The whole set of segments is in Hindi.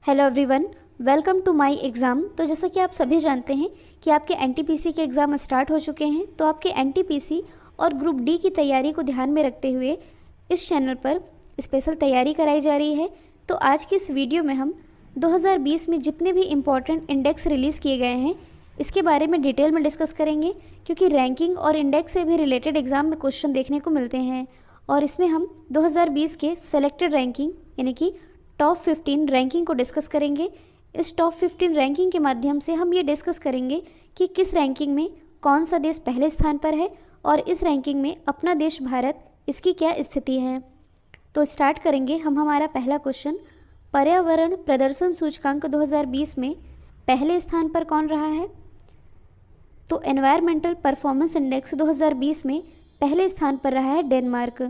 Hello everyone, welcome to my exam. तो जैसा कि आप सभी जानते हैं कि आपके एनटीपीसी के एग्ज़ाम स्टार्ट हो चुके हैं। तो आपके एनटीपीसी और ग्रुप डी की तैयारी को ध्यान में रखते हुए इस चैनल पर स्पेशल तैयारी कराई जा रही है। तो आज की इस वीडियो में हम 2020 में जितने भी इम्पॉर्टेंट इंडेक्स रिलीज़ किए गए हैं इसके बारे में डिटेल में डिस्कस करेंगे, क्योंकि रैंकिंग और इंडेक्स से भी रिलेटेड एग्ज़ाम में क्वेश्चन देखने को मिलते हैं। और इसमें हम 2020 के सेलेक्टेड रैंकिंग यानी कि टॉप 15 रैंकिंग को डिस्कस करेंगे। इस टॉप 15 रैंकिंग के माध्यम से हम ये डिस्कस करेंगे कि किस रैंकिंग में कौन सा देश पहले स्थान पर है और इस रैंकिंग में अपना देश भारत इसकी क्या स्थिति है। तो स्टार्ट करेंगे हम हमारा पहला क्वेश्चन। पर्यावरण प्रदर्शन सूचकांक 2020 में पहले स्थान पर कौन रहा है? तो एनवायरमेंटल परफॉर्मेंस इंडेक्स 2020 में पहले स्थान पर रहा है डेनमार्क।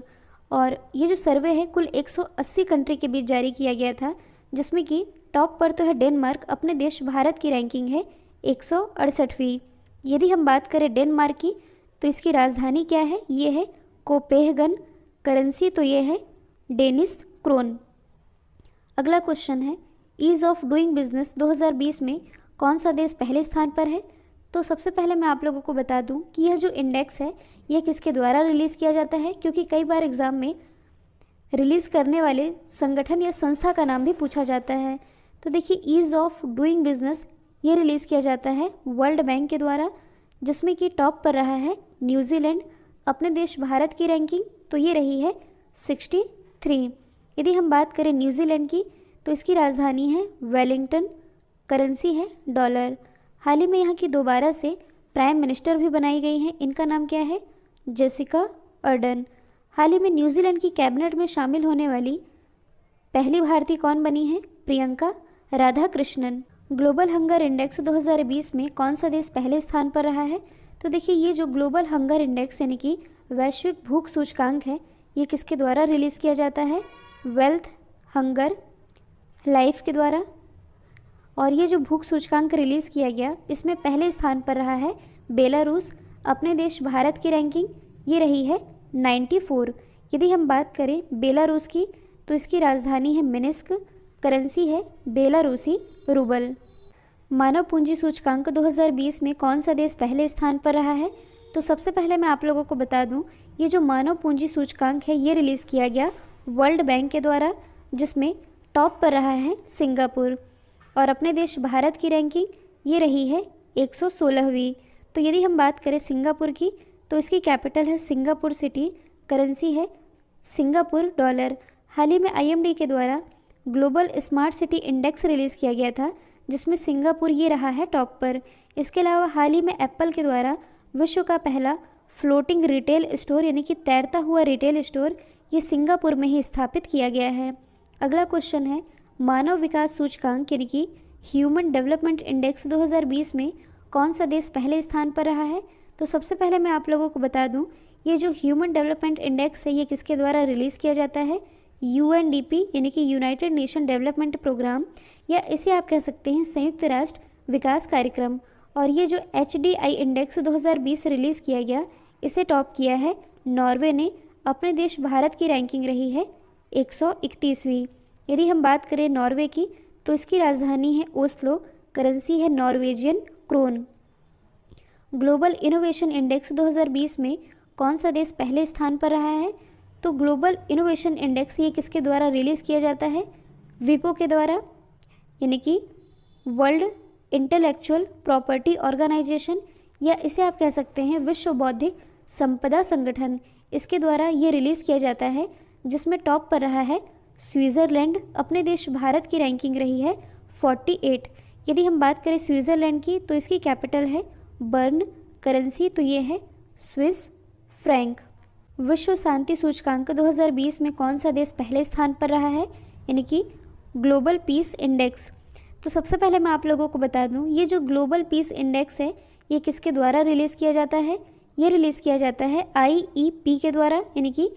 और ये जो सर्वे है कुल 180 कंट्री के बीच जारी किया गया था, जिसमें कि टॉप पर तो है डेनमार्क, अपने देश भारत की रैंकिंग है 168वीं। यदि हम बात करें डेनमार्क की तो इसकी राजधानी क्या है? ये है कोपेनहेगन। करेंसी तो ये है डेनिश क्रोन। अगला क्वेश्चन है, ईज़ ऑफ डूइंग बिजनेस 2020 में कौन सा देश पहले स्थान पर है? तो सबसे पहले मैं आप लोगों को बता दूं कि यह जो इंडेक्स है यह किसके द्वारा रिलीज़ किया जाता है, क्योंकि कई बार एग्ज़ाम में रिलीज़ करने वाले संगठन या संस्था का नाम भी पूछा जाता है। तो देखिए, ईज़ ऑफ डूइंग बिजनेस ये रिलीज़ किया जाता है वर्ल्ड बैंक के द्वारा, जिसमें कि टॉप पर रहा है न्यूजीलैंड। अपने देश भारत की रैंकिंग तो ये रही है 63। यदि हम बात करें न्यूजीलैंड की तो इसकी राजधानी है वेलिंगटन। करेंसी है डॉलर। हाल ही में यहाँ की दोबारा से प्राइम मिनिस्टर भी बनाई गई हैं। इनका नाम क्या है? Jessica Ardern. हाल ही में न्यूजीलैंड की कैबिनेट में शामिल होने वाली पहली भारतीय कौन बनी है? Priyanka Radhakrishnan. Global hunger index 2020 में कौन सा देश पहले स्थान पर रहा है? तो देखिए, ये जो ग्लोबल हंगर इंडेक्स यानी कि वैश्विक भूख सूचकांक है, ये किसके द्वारा रिलीज़ किया जाता है? वेल्थ हंगर लाइफ के द्वारा। और ये जो भूख सूचकांक रिलीज़ किया गया इसमें पहले स्थान पर रहा है बेलारूस। अपने देश भारत की रैंकिंग ये रही है 94। यदि हम बात करें बेलारूस की तो इसकी राजधानी है मिन्स्क। करेंसी है बेलारूसी रूबल। मानव पूंजी सूचकांक 2020 में कौन सा देश पहले स्थान पर रहा है? तो सबसे पहले मैं आप लोगों को बता दूं, ये जो मानव पूंजी सूचकांक है ये रिलीज़ किया गया वर्ल्ड बैंक के द्वारा, जिसमें टॉप पर रहा है सिंगापुर। और अपने देश भारत की रैंकिंग ये रही है 116वीं। तो यदि हम बात करें सिंगापुर की तो इसकी कैपिटल है सिंगापुर सिटी। करेंसी है सिंगापुर डॉलर। हाल ही में आईएमडी के द्वारा global smart city index release किया गया था, जिसमें सिंगापुर ये रहा है टॉप पर। इसके अलावा हाल ही में एप्पल के द्वारा विश्व का पहला फ्लोटिंग रिटेल स्टोर यानी कि तैरता हुआ रिटेल स्टोर ये सिंगापुर में ही स्थापित किया गया है। अगला क्वेश्चन है, मानव विकास सूचकांक यानी कि ह्यूमन डेवलपमेंट इंडेक्स 2020 में कौन सा देश पहले स्थान पर रहा है? तो सबसे पहले मैं आप लोगों को बता दूं, ये जो ह्यूमन डेवलपमेंट इंडेक्स है ये किसके द्वारा रिलीज़ किया जाता है? यूएनडीपी यानी कि यूनाइटेड नेशन डेवलपमेंट प्रोग्राम, या इसे आप कह सकते हैं संयुक्त राष्ट्र विकास कार्यक्रम। और ये जो एचडीआई इंडेक्स 2020 रिलीज़ किया गया इसे टॉप किया है नॉर्वे ने। अपने देश भारत की रैंकिंग रही है 131वीं। यदि हम बात करें नॉर्वे की तो इसकी राजधानी है ओस्लो। करेंसी है Norwegian krone. Global innovation index 2020 में कौन सा देश पहले स्थान पर रहा है? तो ग्लोबल इनोवेशन इंडेक्स ये किसके द्वारा रिलीज़ किया जाता है? विपो के द्वारा, यानी कि वर्ल्ड इंटेलेक्चुअल प्रॉपर्टी ऑर्गेनाइजेशन, या इसे आप कह सकते हैं विश्व बौद्धिक संपदा संगठन, इसके द्वारा ये रिलीज़ किया जाता है, जिसमें टॉप पर रहा है स्विट्ज़रलैंड। अपने देश भारत की रैंकिंग रही है 48। यदि हम बात करें स्विट्ज़रलैंड की तो इसकी कैपिटल है बर्न। करेंसी तो ये है स्विस फ्रैंक। विश्व शांति सूचकांक 2020 में कौन सा देश पहले स्थान पर रहा है, यानी कि ग्लोबल पीस इंडेक्स? तो सबसे पहले मैं आप लोगों को बता दूं, ये जो ग्लोबल पीस इंडेक्स है ये किसके द्वारा रिलीज़ किया जाता है? ये रिलीज़ किया जाता है आईईपी के द्वारा, यानी कि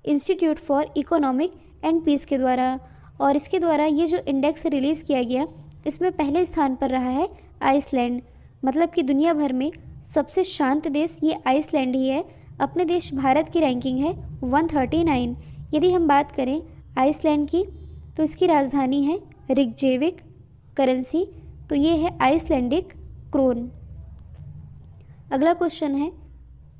institute for economic and peace के द्वारा। और इसके द्वारा ये जो इंडेक्स रिलीज़ किया गया इसमें पहले स्थान पर रहा है आइसलैंड। मतलब कि दुनिया भर में सबसे शांत देश ये आइसलैंड ही है। अपने देश भारत की रैंकिंग है 139। यदि हम बात करें आइसलैंड की तो इसकी राजधानी है रिकजेविक करेंसी, तो ये है आइसलैंडिक क्रोन। अगला क्वेश्चन है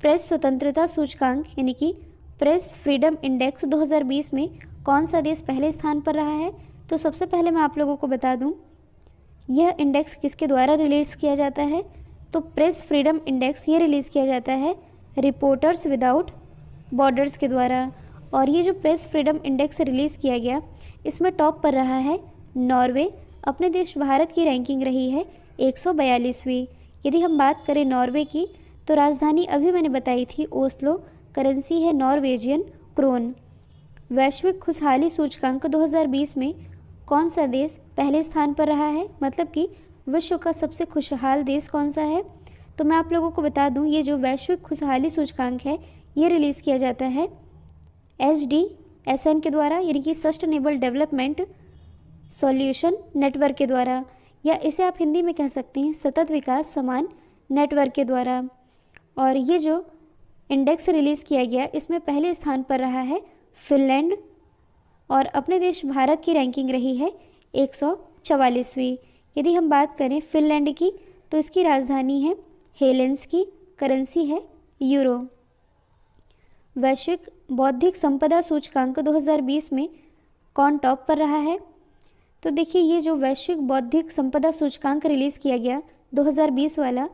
प्रेस स्वतंत्रता सूचकांक यानी कि प्रेस फ्रीडम इंडेक्स 2020 में कौन सा देश पहले स्थान पर रहा है। तो सबसे पहले मैं आप लोगों को बता दूं यह इंडेक्स किसके द्वारा रिलीज़ किया जाता है। तो प्रेस फ्रीडम इंडेक्स ये रिलीज़ किया जाता है रिपोर्टर्स विदाउट बॉर्डर्स के द्वारा। और ये जो प्रेस फ्रीडम इंडेक्स रिलीज़ किया गया इसमें टॉप पर रहा है नॉर्वे। अपने देश भारत की रैंकिंग रही है 142वीं। यदि हम बात करें नॉर्वे की तो राजधानी अभी मैंने बताई थी ओस्लो, करेंसी है नॉर्वेजियन क्रोन। वैश्विक खुशहाली सूचकांक 2020 में कौन सा देश पहले स्थान पर रहा है, मतलब कि विश्व का सबसे खुशहाल देश कौन सा है। तो मैं आप लोगों को बता दूं ये जो वैश्विक खुशहाली सूचकांक है ये रिलीज़ किया जाता है SDSN के द्वारा यानी कि सस्टेनेबल डेवलपमेंट सॉल्यूशन नेटवर्क के द्वारा, या इसे आप हिंदी में कह सकते हैं सतत विकास समान नेटवर्क के द्वारा। और ये जो इंडेक्स रिलीज़ किया गया इसमें पहले स्थान पर रहा है फिनलैंड और अपने देश भारत की रैंकिंग रही है 144वीं। यदि हम बात करें फिनलैंड की तो इसकी राजधानी है हेलेंसिकी, करेंसी है यूरो। वैश्विक बौद्धिक संपदा सूचकांक 2020 में कौन टॉप पर रहा है। तो देखिए ये जो वैश्विक बौद्धिक संपदा सूचकांक रिलीज़ किया गया 2020 वाला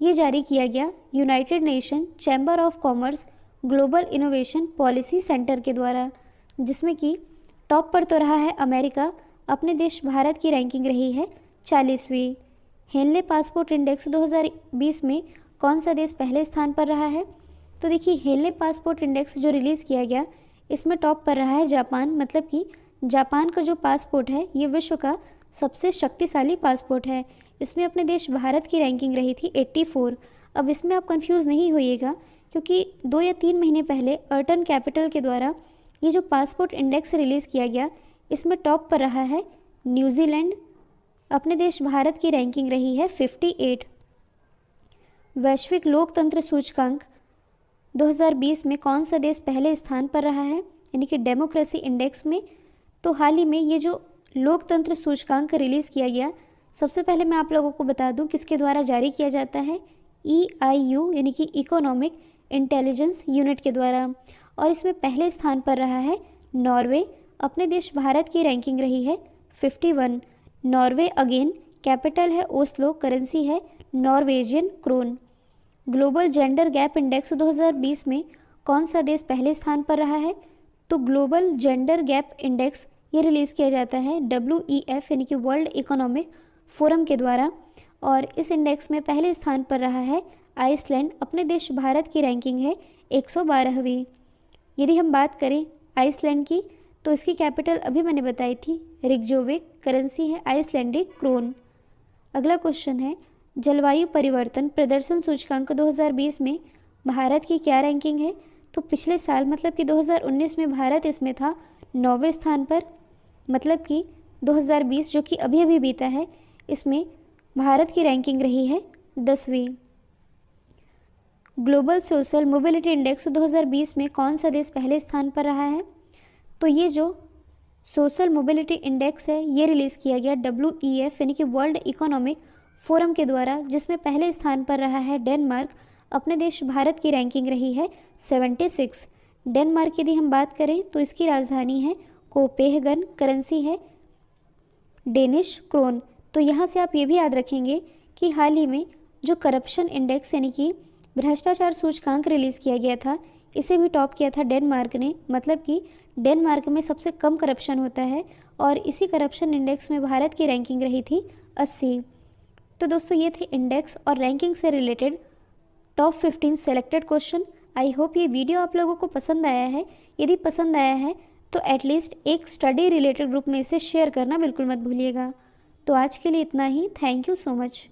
ये जारी किया गया United nation chamber of commerce global innovation policy centre के द्वारा, जिसमें कि टॉप पर तो रहा है अमेरिका, अपने देश भारत की रैंकिंग रही है 40वीं। हेनले पासपोर्ट इंडेक्स 2020 में कौन सा देश पहले स्थान पर रहा है। तो देखिए हेनले पासपोर्ट इंडेक्स जो रिलीज़ किया गया इसमें टॉप पर रहा है जापान, मतलब कि जापान का जो पासपोर्ट है ये विश्व का सबसे शक्तिशाली पासपोर्ट है। इसमें अपने देश भारत की रैंकिंग रही थी 84। अब इसमें आप कंफ्यूज नहीं होइएगा क्योंकि 2 या 3 महीने पहले अर्टन कैपिटल के द्वारा ये जो पासपोर्ट इंडेक्स रिलीज़ किया गया इसमें टॉप पर रहा है न्यूजीलैंड, अपने देश भारत की रैंकिंग रही है 58। वैश्विक लोकतंत्र सूचकांक 2020 में कौन सा देश पहले स्थान पर रहा है यानी कि डेमोक्रेसी इंडेक्स में। तो हाल ही में ये जो लोकतंत्र सूचकांक रिलीज़ किया गया सबसे पहले मैं आप लोगों को बता दूं किसके द्वारा जारी किया जाता है EIU यानी कि इकोनॉमिक इंटेलिजेंस यूनिट के द्वारा। और इसमें पहले स्थान पर रहा है नॉर्वे, अपने देश भारत की रैंकिंग रही है 51। नॉर्वे अगेन, कैपिटल है ओस्लो, करेंसी है Norwegian krone. Global gender gap index 2020 में कौन सा देश पहले स्थान पर रहा है। तो ग्लोबल जेंडर गैप इंडेक्स ये रिलीज़ किया जाता है WEF यानी कि वर्ल्ड इकोनॉमिक फोरम के द्वारा। और इस इंडेक्स में पहले स्थान पर रहा है आइसलैंड, अपने देश भारत की रैंकिंग है 112वीं। यदि हम बात करें आइसलैंड की तो इसकी कैपिटल अभी मैंने बताई थी रिकजोविक, करेंसी है आइसलैंडिक क्रोन। अगला क्वेश्चन है जलवायु परिवर्तन प्रदर्शन सूचकांक 2020 में भारत की क्या रैंकिंग है। तो पिछले साल मतलब कि 2019 में भारत इसमें था 9वें स्थान पर, मतलब कि 2020 जो कि अभी अभी बीता है इसमें भारत की रैंकिंग रही है 10वीं। ग्लोबल सोशल मोबिलिटी इंडेक्स 2020 में कौन सा देश पहले स्थान पर रहा है। तो ये जो सोशल मोबिलिटी इंडेक्स है ये रिलीज़ किया गया WEF यानी कि वर्ल्ड इकोनॉमिक फोरम के द्वारा, जिसमें पहले स्थान पर रहा है डेनमार्क, अपने देश भारत की रैंकिंग रही है 76। डेनमार्क यदि हम बात करें तो इसकी राजधानी है कोपेनहेगन, करेंसी है डेनिश क्रोन। तो यहाँ से आप ये भी याद रखेंगे कि हाल ही में जो करप्शन इंडेक्स यानी कि भ्रष्टाचार सूचकांक रिलीज़ किया गया था इसे भी टॉप किया था डेनमार्क ने, मतलब कि डेनमार्क में सबसे कम करप्शन होता है और इसी करप्शन इंडेक्स में भारत की रैंकिंग रही थी 80। तो दोस्तों ये थे इंडेक्स और रैंकिंग से related top 15 selected question. I hope ये वीडियो आप लोगों को पसंद आया है। यदि पसंद आया है तो एटलीस्ट एक स्टडी रिलेटेड ग्रुप में इसे शेयर करना बिल्कुल मत भूलिएगा। तो आज के लिए इतना ही। Thank you so much.